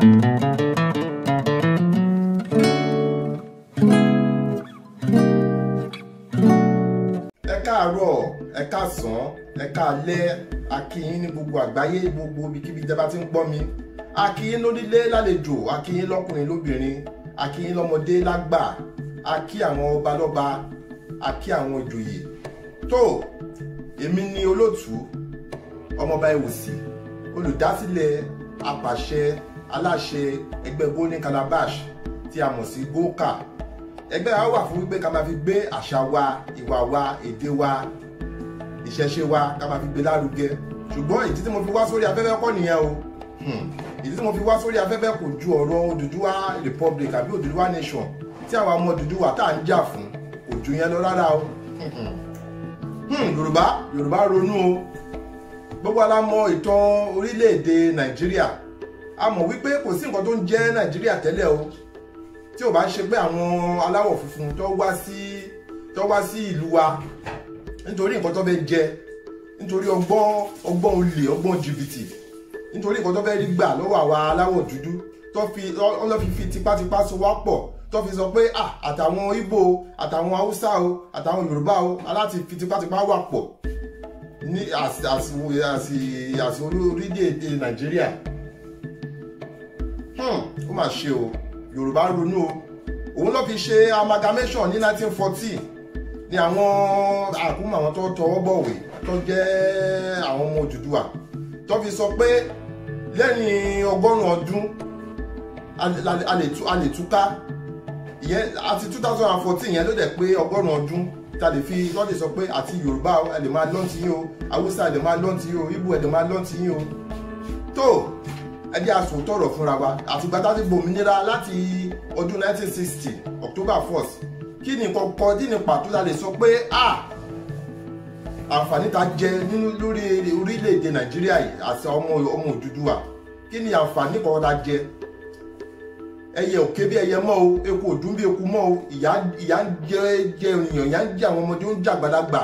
káàárọ̀, ẹ káàsán, ẹ káalẹ́, a kí yín ní gbogbo àgbáyé, gbogbo ibikíbi tẹ́ bá ti ń gbọ́ mi. A kí yín lórílé lálejò, a kí yín lọ́kùnrin lóbìnrin, a kí yín lọ́mọdé lágbà, a kí àwọn ọba lọ́ba, a kí àwọn ìjòyè. Tó, èmi ni olóòtú ọmọọba Ewùsì, olùdásílẹ̀ apàṣẹ aláṣẹ ẹgbẹ́ Golden Calabash tí a mọ̀ sí GOCA. Ẹgbẹ́ wa wà fún wípé ká máa fi gbé àṣà wa, ìwà wa, èdè wa, ìṣẹ̀ṣe wa ká máa fi gbé lárugẹ. Ṣùgbọ́n ìdí tí mo fi wá sórí afẹ́fẹ́ kọ́ nìyẹn o. Ìdí tí mo fi wá sórí afẹ́fẹ́ kò ju ọ̀rọ̀ Odùduwà Republic àbí Odùduwà Nation tí àwọn ọmọ Odùduwà tá à ń jà fún kò ju yẹn lọ rárá o. Yorùbá ronú o. Gbogbo wa la mọ̀ ìtàn orílẹ̀-èdè Nàìjíríà. A mọ̀ wípé kò sí nǹkan tó ń jẹ́ Nàìjíríà tẹ́lẹ̀ o. Tí ò bá ṣe pé àwọn aláwọ̀ funfun tó wá sí ìlú wa nítorí nǹkan tó fẹ́ jẹ, nítorí ọgbọ́n olè, ọgbọ́n jìbìtì, nítorí nǹkan tó fẹ́ rí gbà lọ́wọ́ àwa aláwọ̀ dúdú tó fi tipátipá so wá pọ̀, tó fi sọ pé àtàwọn Ìgbò, àtàwọn Haúsá o, àtàwọn Yorùbá o aláti fi tipátipá wà pọ̀ ní àsì orílẹ̀-èdè Nàìjíríà. Ó mà ṣe o. Yorùbá ronú o. Òun ló fi ṣe amalgamation ní 1914 ní àwọn àkúmọ̀ àwọn tó tọwọ́ bọ̀wé tó jẹ́ àwọn ọmọ Odùduwà tó fi sọ pé lẹ́yìn 100 ọdún a lè túká. Ìyẹn àti 2014 yẹn ló dẹ̀ pé 100 ọdún tá lè fi lọ́dẹ̀ sọ pé àti Yorùbá ẹ lè máa lọ́ntì yín o, Haúsá ẹ lè máa lọ́ntì yín o, Ìgbò ẹ lè máa lọ́ntì yín o. Tó ẹ jẹ́ a sòótọ́ ọ̀rọ̀ fúnra wa. Àtìgbà tá ti gbòmìnira láti ọdún 1960 October 1st kí ni kọ̀ọ̀kan dí ní pàtó la lè sọ pé àǹfààní ta jẹ nínú lórí orílẹ̀-èdè Nàìjíríà yìí àti ọmọ Odùduwà. Kí ni àǹfààní kọ̀ọ̀kan ta jẹ? Ẹyẹ òkè bí ẹyẹ mọ́ o, eku òdún bí eku mọ́ o, ìyà ń jẹ ènìyàn, ìyà ń jẹ àwọn ọmọdé, ó ń jẹ àgbàlagbà.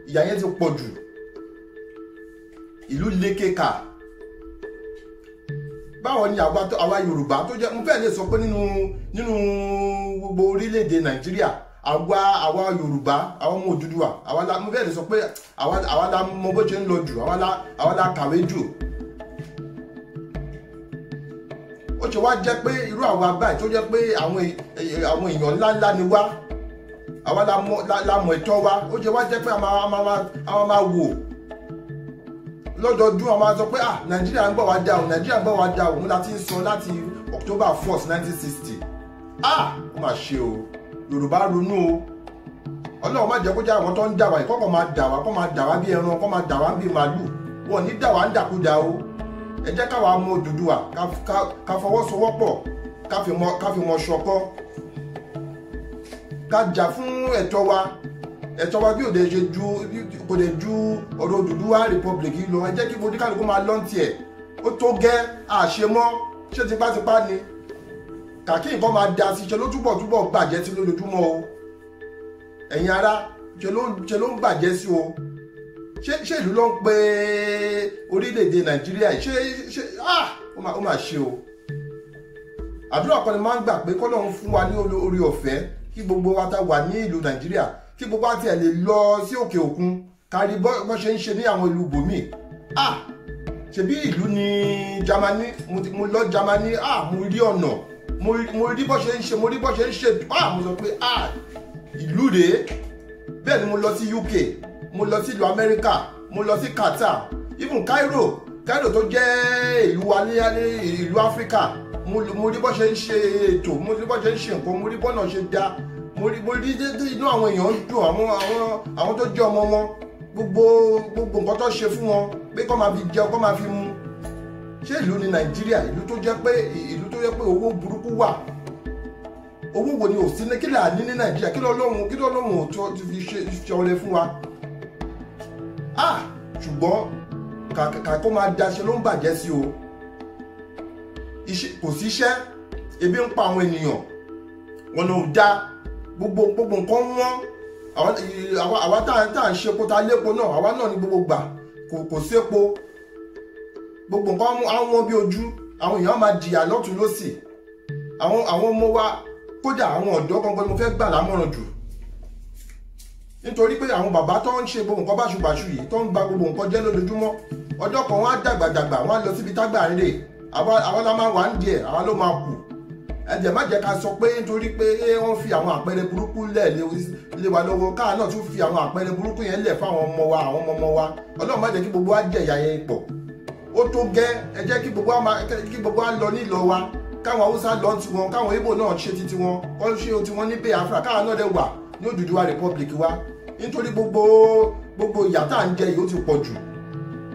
Ìyà yẹn ti pọ̀ jù. Ìlú lékeka. Báwo ni àwa Yorùbá tó jẹ́, mo fẹ́ lè sọ pé nínú gbogbo orílẹ̀-èdè Nàìjíríà àwa Yorùbá, àwọn ọmọ Odùduwà, mo fẹ́ lè sọ pé àwa la mọ bó ṣe ń lọ jù, àwa la kàwé jù. Ó ṣe wá jẹ́ pé irú àwa báyìí tó jẹ́ pé àwọn èèyàn ńláńlá ni wá, àwa la mọ̀ ẹ̀tọ́ wa. Ó ṣe wá jẹ́ pé àwọn máa wò lọ́dọọdún, àwọn máa sọ pé Nàìjíríà ń bọ̀ wá dá o, Nàìjíríà ń bọ̀ wá dá o. Òun láti ń sọ láti October 1st 1960. Ó mà ṣe o. Yorùbá ronú o. Ọlọ́run má jẹ́ kó jẹ́ àwọn tó ń dà wá ìkọ́kọ̀ máa dà wá bí ẹran, kọ́ máa dà wá bí màálù. Wọn ní dà wá ń dàkúdà o. Ẹ jẹ́ káwa ọmọ Odùduwà ká fọwọ́sowọ́pọ̀, ká fi mọ̀ ṣọ̀kan, ká jà fún ẹ̀tọ́ wa. Ẹ̀tọ́ wa bí kò dé ju ọ̀rọ̀ Odùduwà Republic lọ. Ẹ jẹ́ kí oníkálukú máa lọ́ntì ẹ̀. Ó tó gẹ́ àṣemọ́, ṣé tipátipá ni? Kàkí nǹkan máa da sí, ṣe ló túbọ̀ bàjẹ́ sí lójoojúmọ́ o. Ẹ̀yin ará, ṣe ló ń bàjẹ́ sí o. Ṣé ìlú ló ń pe orílẹ̀-èdè Nàìjíríà ṣe ó mà ṣe o. Àdúrà kan ni máa ń gbà pé k'Ọlọ́run fún wa ní orí ọ̀fẹ́ kí gbogbo wa ta wà ní ìlú Nàìjíríà, kí gbogbo àti ẹ̀ lè lọ sí òkè òkun kárí bọ́ ṣe ń ṣe ní àwọn ìlú bòmí. Ṣebí ìlú ní Germany, mo lọ Germany, mo rí ọ̀nà, mo rí bọ́ ṣe ń ṣe, mo rí bọ́ ṣe ń ṣe, mo sọ pé ìlú rèé. Bẹ́ẹ̀ ni mo lọ sí UK, mo lọ sí ìlú Amẹ́ríkà, mo lọ sí Qatar, even Cairo tó jẹ́ ìlú wa ní ìlú Áfíríkà. Mo rí bọ́ ṣe ń ṣe ètò, mo rí bọ́ ṣe ń ṣe nǹkan, mo rí bọ́nà ṣe dá, mo rí inú àwọn èèyàn ń dùn, àwọn tó jẹ́ ọmọ wọn, gbogbo nǹkan tó ṣe fún wọn pé kọ́ máa fi jẹun, kọ́ máa fi mu. Ṣé ìlú ní Nàìjíríà, ìlú tó jẹ́ pé owó burúkú wà? Owó wo ni ò sí ní kí là ní Nàìjíríà? Kí lọ́lọ́run ò tó ti fi ṣe ọrẹ fún wa? Ṣùgbọ́n kàkà kó máa daṣẹ́ ló ń bàjẹ́ sí o. Kò sí iṣẹ́, ebi ń pa àwọn ènìyàn, ọ̀nà ò dá, gbogbo nǹkan wọ́n. Àwa tá à ń ṣepo, tá lépo náà, àwa náà ní gbogbo gbà kò sépo. Gbogbo nǹkan àwọn bí ojú, àwọn èèyàn máa jìyà lọ́tún lọ́sì. Àwọn ọmọ wa kódà àwọn ọ̀dọ́ gangan mo fẹ́ gbà lámọ̀ràn jù, nítorí pé àwọn bàbá tó ń ṣe gbogbo nǹkan báṣubàṣu yìí tó ń gba gbogbo nǹkan jẹ́ lójoojúmọ́, ọjọ́ kan wọ́n á dàgbàdàgbà wọ́n á lọ síbi tágbà ń rè, àwọn la máa wà ń díẹ̀, àwọn ló máa kù. Ẹ̀jẹ̀ má jẹ́ ká sọ pé nítorí pé wọ́n fi àwọn àpẹẹrẹ burúkú lẹ̀ lé wa lọ́wọ́, káà náà tún fi àwọn àpẹẹrẹ burúkú yẹn lẹ̀ fáwọn ọmọ wa, àwọn ọmọ wa. Ọlọ́run má jẹ́ kí gbogbo wa jẹ̀yà yẹn pọ̀. Ó tó gẹ́, ẹ jẹ́ kí gbogbo wa lọ nílọ wa, káwọn Haúsá lọ tiwọn, káwọn Ìgbò náà ṣe ti tiwọn, kọ́ ṣe tiwọn ní Biafra, káwọn náà lè wà ní Odùduwà Republic wa. Nítorí gbogbo ìyà tá à ń jẹ yìí ó ti pọ̀ jù.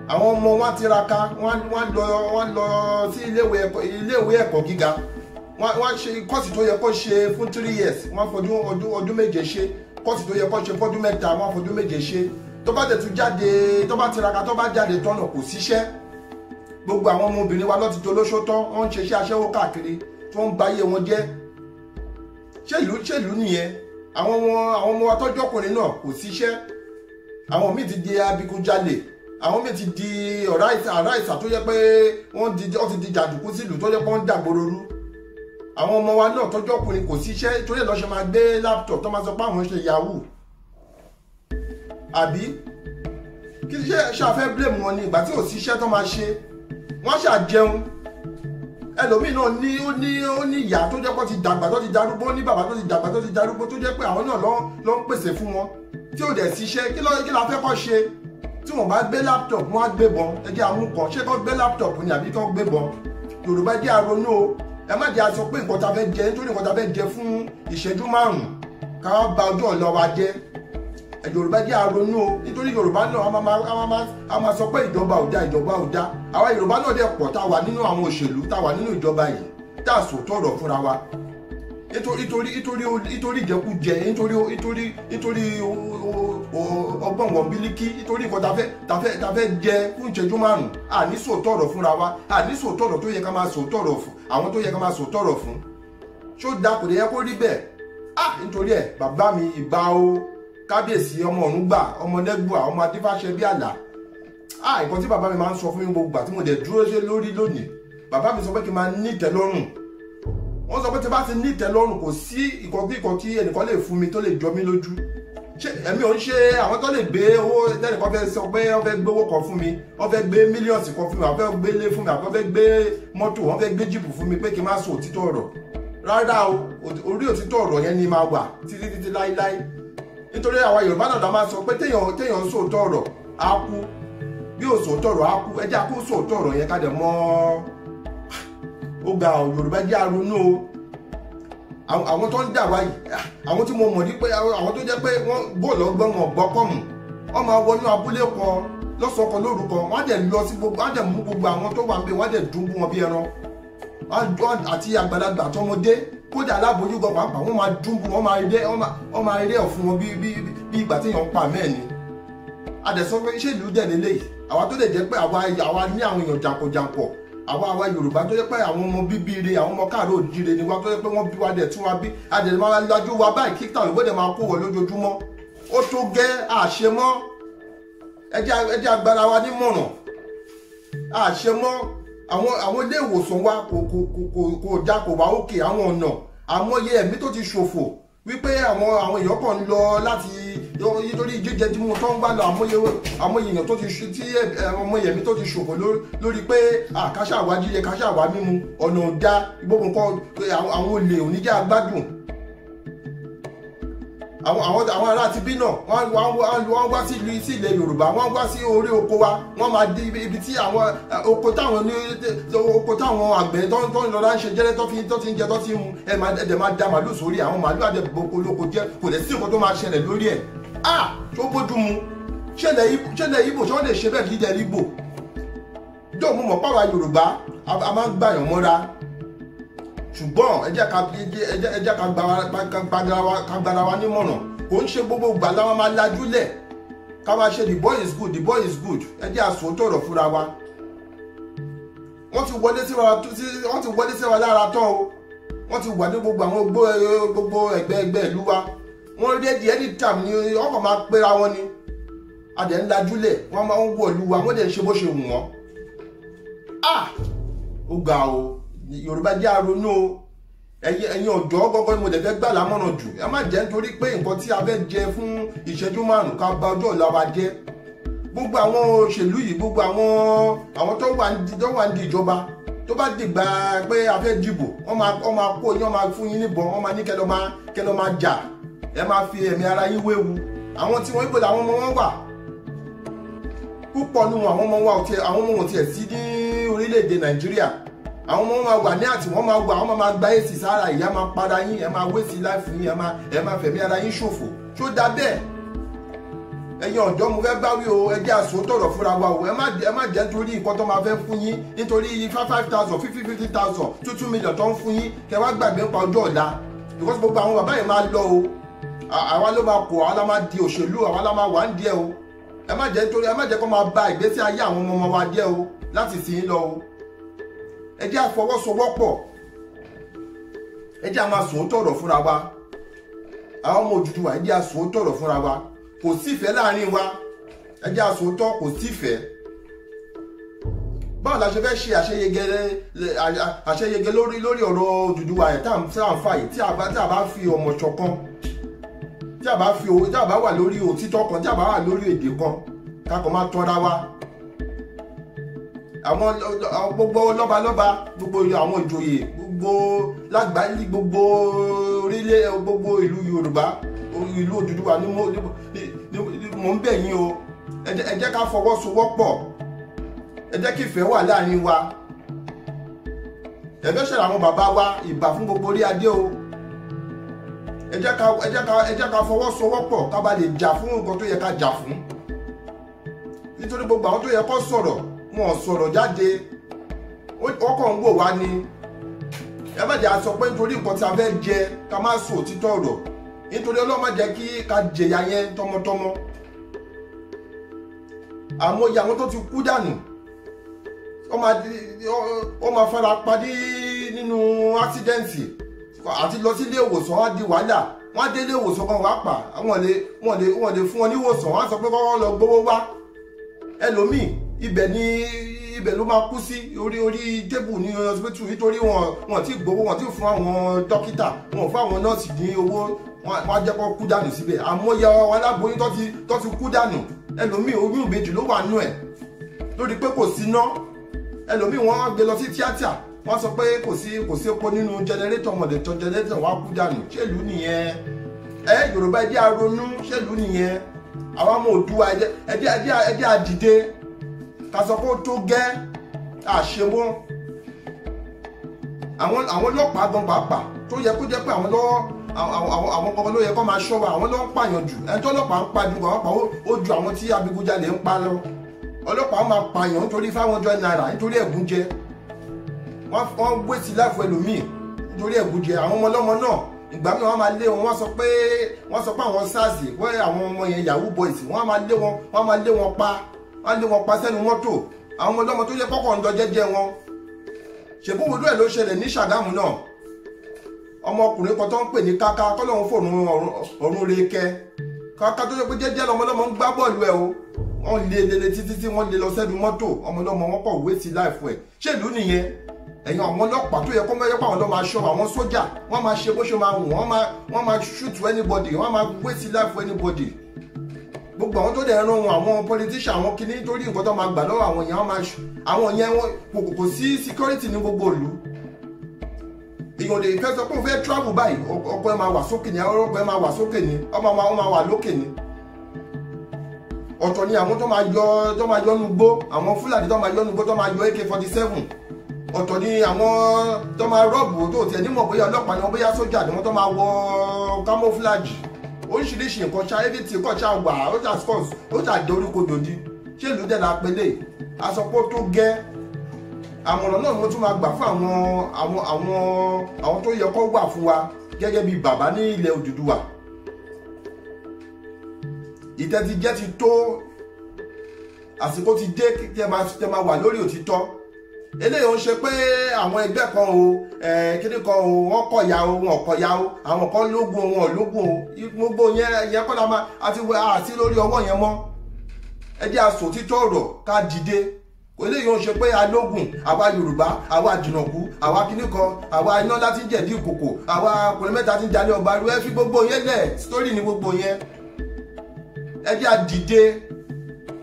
Àwọn ọmọ wa tiraka, wọ́n lọ sí iléèwé ẹ̀kọ́ gíga, wọ́n ṣe kọ́ọ̀sì tó yẹ kó ṣe fún 3 years, wọ́n fọdún ọdún méje ṣe, kọ́ọ̀sì tó yẹ kó ṣe fọ́dún mẹ́ta, wọ́n fọdún méje ṣe. Tó bá tẹ̀ tún jáde, tó bá tiraka, tó bá jáde tọ́nà kò síṣẹ́. Gbogbo àwọn ọmọbìnrin wa ló ti dolóṣó tán, wọ́n ń ṣe iṣẹ́ aṣẹ́wó káàkiri tó ń bayé wọn jẹ́. Ṣèlú nìyẹn. Àwọn ọmọ wa tọ́jú ọkùnrin náà kò síṣẹ́. Àwọn míì ti di adigunjalè, àwọn míì ti di ará ìsà tó yẹ pé wọ́n ti di jàǹdùkú sílùú tó yẹ pé wọ́n ń dàgbòrò rú. Àwọn ọmọ wa náà tọ́jú ọkùnrin kò síṣẹ́, torí ẹ̀ lọ́ ṣe máa gbé laptop tó máa sọ pé àwọn ṣe yahoo. Àbí kí ṣàfẹ́ blame wọn ni ìgbà tí ò síṣẹ́ tó máa ṣe, wọ́n ṣàjẹun. Ẹlòmíì náà ó ní ìyá tó jẹ́ pé ti dàgbà tó ti darúgbó, ní bàbá tó ti dàgbà tó ti darúgbó, tó jẹ́ pé àwọn náà ló ń pèsè fún wọn, tí ò dẹ̀ síṣẹ́. Kí la fẹ́ kọ́ ṣe? Tí wọ́n bá gbé laptop, wọ́n á gbébọn. Ẹ jẹ́ àwọn kan, ṣé kọ́ gbé laptop ni àbí kọ́ gbébọn? Yorùbá jẹ́ aronú o. Ẹ má jẹ́ aṣọ pé nǹkan ta fẹ́ jẹ, nítorí nǹkan ta fẹ́ jẹ fún ìṣẹ́jú 5 ká bà ọjọ́ ọ̀la wa jẹ́. Yorùbá jẹ́ aronú o, nítorí Yorùbá náà a máa sọ pé ìjọba ò dá, ìjọba ò dá. Àwa Yorùbá náà dẹ̀ pọ̀ tá wà nínú àwọn òṣèlú, tá wà nínú ìjọba yìí, tá a sòótọ́ ọ̀rọ̀ fúnra wa. Nítorí ìjẹkújẹ, nítorí ọgbọ́n wọn bílíkì, nítorí nǹkan ta fẹ́ jẹ fún ìṣẹ́jú 5, àní sòótọ́ ọ̀rọ̀ fúnra wa, àní sòótọ́ ọ̀rọ̀ tó yẹ ká máa sòótọ́ ọ̀rọ̀ fún àwọn tó yẹ ká máa sòótọ́ ọ̀rọ̀ fún. Ṣó dá kò lè yẹ kó rí bẹ́ẹ̀? Nítorí ẹ̀ bàbá mi ìbà o, kábíyèsí ọmọ ọ̀run gbà, ọmọ nẹ́gbà, ọmọ adífáṣẹ bí àlà. Nǹkan tí bàbá mi máa ń sọ fún mi gbogbo àti mo dẹ̀ dúró ṣe lórí lónìí, bàbá mi sọ pé kí n máa ní ìtẹ́lọ́rùn. Wọ́n sọ pé tí bá ti ní ìtẹ́lọ́rùn kò sí ìkan tí ẹnìkan lè fún mi tó lè jọ mí lójú. Ṣé èmi ò ń ṣe àwọn tó lè gbé owó tẹ́nìkan fẹ́ sọ pé wọ́n fẹ́ gbé owó kan fún mi, wọ́n fẹ́ gbé mílíọ̀nù kan fún mi, wọ́n fẹ́ gbé ilé fún mi, wọ́n fẹ́ gbé mọ́tò, wọ́n fẹ́ gbé jíìpù fún mi pé kí n má sọ òtítọ́ ọ̀rọ̀. Rárá o, orí òtítọ́ ọ̀rọ̀ yẹn ni máa wà títí láíláí. Nítorí àwa Yorùbá náà la máa sọ pé téèyàn ń sòótọ́ ọ̀rọ̀ á kú, bí ò sòótọ́ ọ̀rọ̀ á kú. Ẹ jẹ́ kó sòótọ́ ọ̀rọ̀ yẹn ká dẹ̀ mọ́ ó ga ọ̀. Yorùbá jẹ́ aronú o. Àwọn tó ń dà wá yìí, àwọn tí mo mọ̀ ní pé àwọn tó jẹ́ pé wọ́n bóòlù ọgbọ́n wọn gbọ́kọ̀mù, wọ́n máa wọnú abúlé kan lọ́sọ̀kan lórúkọ, wọ́n á dẹ̀ lọ sí gbogbo, wọ́n á dẹ̀ mú gbogbo àwọn tó wà ń bẹ, wọ́n á dẹ̀ dùn wọn bí ẹran, àti àgbàlagbà àtọmọdé, kódà aláboyún gan pàápàá, wọ́n máa dùn wọ́n máa rí ẹ̀ fún wọn bí ìgbà tí èèyàn pa mẹ́ẹ̀ni. A dẹ̀ sọ pé iṣẹ́ ìlú dẹ̀ lélẹ́yìí, àwa tó lè jẹ́ pé àwa ní àwọn èèyàn jàǹkànjàǹkàn, àwa Yorùbá tó jẹ́ pé àwọn ọmọ bíbí ire, àwọn ọmọ káàró òjíire ni wá, tó jẹ́ pé wọ́n bí wa dẹ̀ tún wa bí, a dẹ̀ máa lajú wa báyìí kí táwọn ìwé dẹ̀ máa kó wọ lójoojúmọ́. Ó tó gẹ́ àṣemọ́. Ẹ jẹ́ agbára wa nímọ̀ràn. Àṣemọ́. Àwọn ilé ìwòsàn wa kò dá, kò wá òkè, àwọn ọ̀nà, àmọye ẹ̀mí tó ti ṣòfò wípé àwọn èèyàn kan ń lọ láti nítorí jíjẹ tí mo tọ́ ń bá lọ, àmọye èèyàn tó ti àmọye ẹ̀mí tó ti ṣòfò lórí pé káṣà wá jíjẹ, káṣà wá mímu, ọ̀nà ò dá, gbogbo nǹkan àwọn olè ò ní jẹ́ agbádùn. Àwọn ará ti bí náà wọ́n wá sí ilẹ̀ Yorùbá, wọ́n wá sí orí oko wa, wọ́n máa di ibi tí àwọn oko táwọn àgbẹ̀ tó ń lọ láń ṣe jẹ́rẹ́ tó ti ń jẹ tó ti ń mu, ẹ̀dẹ̀ máa da màálù sórí, àwọn màálù àdẹ̀ boko lóko jẹ́, kò lè sí nǹkan tó máa ṣẹlẹ̀ lórí ẹ̀. Tó bójú mu. Ṣẹlẹ̀ Ìgbò ṣé wọ́n lè ṣe bẹ́ẹ̀ kí jẹ́ Ìgbò? Jọ́ mo mọ̀ pàwọ́ Yorùbá a máa ń gbàyàn mọ́ra, ṣùgbọ́n ẹ jẹ́ ká gbára wa nímọ̀ràn. Kò ń ṣe gbogbo ìgbà láwọn máa lajúlẹ̀ ká máa ṣe the boy is good, the boy is good. Ẹ jẹ́ àsòótọ́ ọ̀rọ̀ fúnra wa. Wọ́n ti wọlé sí wa lára tán o. Wọ́n ti wà ní gbogbo àwọn gbogbo ẹgbẹ́ ìlú wa. Wọ́n ready anytime ni wọ́n kàn máa pera wọn ni. Adẹ̀ ń lajúlẹ̀, wọ́n máa ń wọ̀ ìlú wa, wọ́n dẹ̀ ń ṣe bó ṣe wù wọ́n. ó ga o. Yorùbá jẹ́ aronú o. Ẹ̀yin ọ̀dọ́ gọ́gọ́ mo dẹ̀ fẹ́ gbà lámọ̀ràn jù. Ẹ má jẹ́ nítorí pé nǹkan tí a fẹ́ jẹ fún ìṣẹ́jú márùn-ún ká bà ọjọ́ ọ̀la wa jẹ́. Gbogbo àwọn òṣèlú yìí, gbogbo àwọn tó wà ní ìjọba tó bá dìgbà pé a fẹ́ dìbò, wọ́n máa kó yín, wọ́n máa fún yín níbọn, wọ́n máa ní kẹ́ lọ máa jà, ẹ máa fi ẹ̀mí ara yín wéwu. Àwọn tí wọ́n ń gbọ́dọ̀ àwọn ọmọ wọn wà púpọ̀ nínú àwọn ọmọ wọn tiẹ̀ sí ní orílẹ̀-èdè Nàìjíríà. Àwọn ọmọ wọn máa wà ní àti wọ́n máa wà, wọ́n máa gba èsì sára, ìyá máa para yín, ẹ máa wéṣì láìfù yín, ẹ máa fẹ̀mí ara yín ṣòfò. Ṣó dá bẹ́ẹ̀? Ẹ̀yin ọ̀dọ́ mo fẹ́ bá wí o, ẹ jẹ́ àsòótọ́rọ̀ fúnra wa o. Ẹ má jẹ́ nítorí nǹkan tó máa fẹ́ fún yín, nítorí 5,000 50,000 2 million tó ń fún yín, kẹ wá gbàgbé nípa ọjọ́ ọ̀la. Because gbogbo àwọn bàbá yẹn máa lọ o. Àwa ló máa kó, àwa la máa di òṣèlú, àwa la máa wà ń díẹ̀ o. Ẹ má jẹ́ kó máa ba ìgbésí ayé àwọn ọmọ wa jẹ́ o láti sìn lọ o. Ẹ jẹ́ àfọwọ́sowọ́pọ̀, ẹ jẹ́ àmà sòótọ́rọ̀ fúnra wa. Àwọn ọmọ Odùduwà ẹ jẹ́ àsòótọ́rọ̀ fúnra wa. Kò sífẹ̀ẹ́ láàrin wa, ẹ jẹ́ àsòótọ́, kò sífẹ̀ẹ́. Báwo la ṣe fẹ́ ṣe àṣeyege lórí ọ̀rọ̀ Odùduwà ẹ̀ tá à ń fà yìí tí a bá fi ọmọ ṣọ̀kan, tí a bá wà lórí òtítọ́ kan, tí a bá wà lórí èdè kan, kákan máa tọ́ra wa. Àwọn gbogbo lọ́balọ́ba, gbogbo àwọn ìjòyè, gbogbo lágbàáyé, gbogbo orílẹ̀, gbogbo ìlú Yorùbá, ìlú Odùduwà ni mo ń bẹ̀ yín o. Ẹ jẹ́ ká fọwọ́sowọ́pọ̀, ẹ jẹ́ kí ìfẹ́ wà láàrin wa. Ẹgbẹ́ ṣẹlẹ̀ àwọn bàbá wa, ìbà fún gbogbo orí adé o. Ẹ jẹ́ ká fọwọ́sowọ́pọ̀ ká bá lè jà fún nǹkan tó yẹ ká jà fún. Nítorí gbogbo àwọn tó yẹ kó sọ̀rọ̀, wọn ò sọ̀rọ̀ jáde, ọkàn ń wò wá ni. Ẹ má jẹ́ sọ pé nítorí nǹkan tí a fẹ́ jẹ ká má sọ òtítọ́ ọ̀rọ̀, nítorí Ọlọ́run má jẹ́ kí ká jẹ̀yà yẹn tọmọtọmọ. Àmọye àwọn tó ti kú dànù, ó máa fara padì nínú ásídẹ́ǹtì àti lọ sí ilé ìwòsàn wá di wàhálà. Wọ́n á dé ilé ìwòsàn kan wá pa, wọ́n lè fún wọn ní ìwòsàn, wọ́n á sọ pé kọ́kọ́ lọ gbowó wá. Ẹlòmíì ibẹ̀ ló máa kú sí orí tébù ní hospital, nítorí wọn ti gbowó, wọn ti fún àwọn dókítà, wọn fún àwọn nọ́ọ̀sì ní owó, wọn á jẹ́ kó kú dànù síbẹ̀. Àmọye aláboyún tó ti kú dànù. Ẹlòmíì oyún ìbejì ló wà nú ẹ̀ lórí pé kò sí iná. Ẹlòmíì wọ́n gbé lọ sí tíátà, wọ́n sọ pé kò sí epo nínú jẹnẹrétọ̀, mọ̀lẹ̀ tán jẹnẹrétọ̀ wá kú dànù. Ṣèlú nìyẹn? Yorùbá ẹ jẹ́ aronú, ṣèlú nìyẹn? Àwọn ọmọ Oòduà ẹ jẹ́ àdìde ká sọ pé ó tó gẹ́ àṣemọ́. Àwọn ọlọ́pàá gan pàápàá tó yẹ kó jẹ́ pé àwọn kankan ló yẹ kó máa ṣọ́ wa, àwọn ló ń pààyàn jù. Ẹni tó ọlọ́pàá ń pa ju pàápàá ó ju àwọn tí adigunjalè ń pa lọ. Ọlọ́pàá máa pààyàn nítorí 500 naira, nítorí ẹ̀gúnjẹ. Wọ́n gbé sí láìfọ ẹlòmíì nítorí ẹ̀gúnjẹ. Àwọn ọmọ ọlọ́mọ náà ìgbà mi wọ́n máa lé wọn, wọ́n sọ pé àwọn SARS wọ́n àwọn ọmọ yẹn Yahoo boys, wọ́n máa lé wọn pa sẹ́nu mọ́tò. Àwọn ọmọ ọlọ́mọ tó yẹ kọ́kọ́ ń lọ jẹ́jẹ́ wọn. Ṣèbúwòdú ẹ̀ ló ṣẹlẹ̀ ní Ṣàgámù náà. Ọmọkùnrin kan tó ń pè ní Káká, kọ́lọ́run fòrùn ọ̀run rẹ̀ kẹ́. Káká tó yẹ pé jẹ́jẹ́ lọmọ ọlọ́mọ ń gbá bọ́ọ̀lù ẹ̀ o. Wọ́n lé títí tí wọ́n lé lọ sẹ́nu mọ́tò, ọmọ ọlọ́mọ wọn kọ̀ wé sí láìfọ ẹ̀. Ṣèlú nìyẹn? Ẹ̀yin àwọn ọlọ́pàá tó yẹ kó mẹ́rẹ́ pàwọn lọ́ máa ṣọ́, àwọn sójà wọ́n máa ṣe bó ṣe máa wù, wọ́n máa shoot anybody, wọ́n máa wé sí láìfọ anybody. Gbogbo àwọn tó dẹ̀ rán wọn, àwọn politician, àwọn kìíní, nítorí nǹkan tó máa gbà lọ́wọ́ àwọn yẹn, àwọn yẹn kò sí security ní gbogbo ìlú. Èèyàn lè fẹ́ sọ pé ó fẹ́ travel báyìí, ọkọ̀ ẹ̀ máa wà sókè ní, ọkọ̀ ẹ̀ máa wà sókè ní, ọmọ máa wà lókè ní. Ọ̀tọ̀ ni àwọn tó máa yọ nugbó, àwọn Fúlàní tó máa yọ nugbó, tó máa yọ AK-47. Ọ̀tọ̀ ni àwọn tó máa rọ́ọ̀bù tó tiẹ̀ nímọ̀ bóyá ọlọ́pàá ni wọ́n, bóyá sójà ni wọ́n, tó máa wọ camouflage. Oríṣiríṣi nǹkan ṣá, everything kọ̀ ṣá wà, ó ṣá scores, ó ṣá dorí kodò di. Ṣé ìlú dẹ̀ la pélé? Àsọpọ̀ tó gẹ́. Àmọ̀ràn náà ni wọ́n tún máa gbà fún àwọn tó yẹ kó wà fún wa gẹ́gẹ́ bí bàbá ní ilẹ̀ Odùduwà. Ìtẹ́tíjẹ́ ti tó, àsìkò ti dé kí ẹ máa wà lórí òtítọ́. Eléyìí ń ṣe pé àwọn ẹgbẹ́ kan o, kíní kan o, wọ́n kọ̀yà o, wọn kọ̀yà o, àwọn kan lógun o, wọn lógun o. Gbogbo yẹn kọ́ la máa àti lórí ọwọ́ yẹn mọ́. Ẹ jẹ́ àsòtítọ́ ọ̀rọ̀ ká dìde, kò lè yóò ṣe pé alógùn àwa Yorùbá àwa àjìnàkú àwa kíníkan àwa iná láti jẹ̀dí ìkòkò àwa ọkùnrin mẹ́ta ti ń jalè ọba ẹ fi gbogbo yẹn lẹ̀ sítórì ní gbogbo yẹn. ẹ jẹ́ a dìde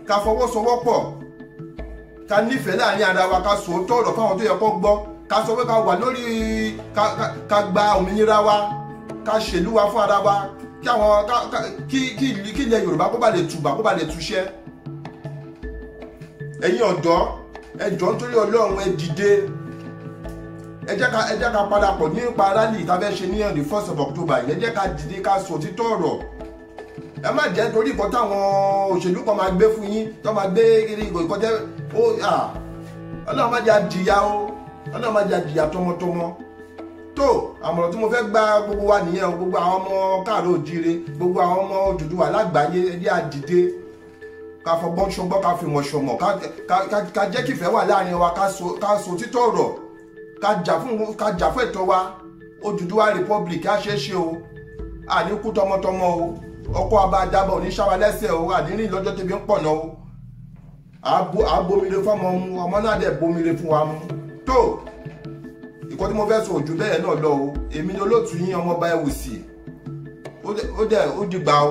ká fọwọ́sowọ́pọ̀ ká nífẹ̀ẹ́ láàrin ara wa ká sòótọ́ ọ̀rọ̀ fáwọn tó yẹ kó gbọ́ ká sọ pé ká wà lórí ká gba òmìnira wa ká ṣèlú wa fún ara wa kí àwọn kí ilẹ̀ Yorùbá kó bá lè tùbà kó bá lè túṣẹ́. ẹ̀yin ọ̀dọ́ ẹ jọ̀ọ́ nítorí Ọlọ́run ẹ dìde ẹ jẹ́ ká padàpọ̀ nípa rally tá fẹ́ ṣe ní on the 1st of October ẹ jẹ́ ká dìde ká sọ òtítọ́ ọ̀rọ̀. ẹ má jẹ́ torí nǹkan táwọn òṣèlú kan máa gbé fún yín tó máa gbé nǹkan tẹ́ Ọlọ́run má jẹ́ àjìyà o Ọlọ́run má jẹ́ àjìyà tọmọtọmọ. tó àmọ̀ràn tí mo fẹ́ gbà gbogbo wa nìyẹn o, gbogbo àwọn ọmọ káàró òjíire gbogbo àwọn ọmọ Odùduwà lágbàáyé ẹ jẹ́ a dìde ká fọgbọ́n ṣọgbọ́n ká fi mọ̀ ṣọmọ̀ ká jẹ́ kífẹ́ wà láàrin wa ká sọ títọ́ ọ̀rọ̀ ká jà fún ẹ̀tọ́ wa. Odùduwà Republic á ṣeé ṣe o àníkú tọmọtọmọ o ọkọ abájábọ̀ oníṣàwà lẹ́sẹ̀ o àdínrín lọ́jọ́ tẹ́bi ń pọ̀ náà o àbomire fọmọ ọmọ náà dẹ̀ bomire fún wa mú. tó ìkọ́ tí mo fẹ́ sọ òjú bẹ́ẹ̀ náà lọ o èmi ni olóòtú yín Ọmọọba Ewùsì ó dìgbà o.